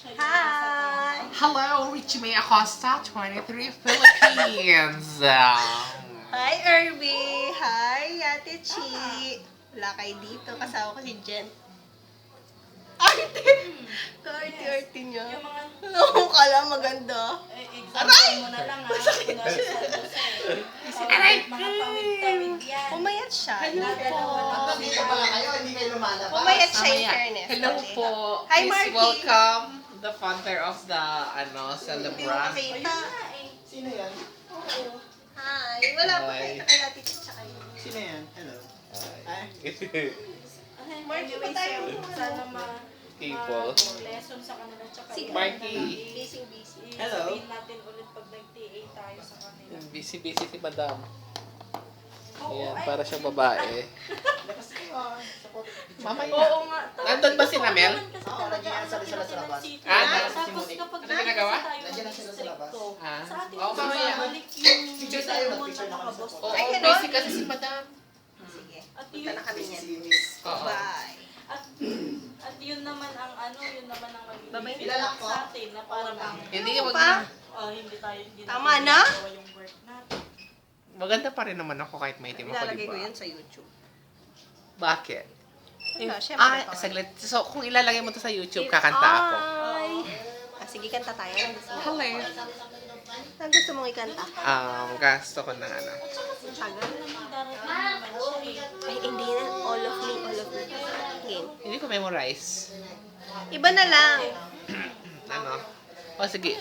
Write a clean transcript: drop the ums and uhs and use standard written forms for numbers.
Hi! Hello, Richie Acosta, 23, Philippines. Hi, Irby! Hi, Ate Chi! Wala kayo dito. Kasama ko si Jen. Arte! Ka-arte-arte niya. Yung mga, Oo, kala maganda. example mo na lang ha. Kunwari sa Jose. Aray! Mga tawid-tawid yan. Pumayat siya. Hello po. Dito pala kayo, hindi kayo lumalabas. Pumayat siya in Mamaya. fairness. Hello po. Hi, Please Marky. welcome the founder of the Hindi mo Celebra. makita. Sino yan? Hi! Wala pa Hi. kayo kay Ate Chi tsaka yun. Sino yan? Hello. Ay. Marky, pa Anyway, tayo? sir, sana People. lesson sa kanila. Tsaka Sige. yung Marky. Busy. Hello. sabihin natin ulit pag nag-TA tayo sa kanila. Busy-busy si Madam. Oo, Ayan, ay, para siyang babae. Lakas kayo. Support. Mamaya. Oo nga. Nandun ba si Namel? Oo, nandiyan yan sila sa labas. Ah, Tapos kapag ano ginagawa? Nandiyan lang sila sa labas. Ah. Sa atin, Oo, mamaya. balik yung Picture tayo, mo mag-picture ng na mga kami sa boss. Oo, Ay, hello. busy kasi si Madam. Sige. At Punta yun, na kami niyan. Si Miss. Oo. Bye. at yun naman ang yun naman ang Babay. magiging feedback sa atin na para bang Hindi, Ano wag pa? na. hindi Tama natin na? ginagawa yung work natin. Maganda pa rin naman ako kahit may itim ako, Ilalagay di ko ba? yan sa YouTube. Bakit? Wala, syempre Ah, pa. saglit. So, kung ilalagay mo to sa YouTube, kakanta ako. Ay! Sige, kanta tayo. Ang gusto mo? Hello. Ang gusto mong ikanta? Gasto ko na ano. Tagal. Naman darating naman siya eh. Ay, hindi na. All of me. Game. Hindi ko memorize. Iba na lang. Ano? O sige,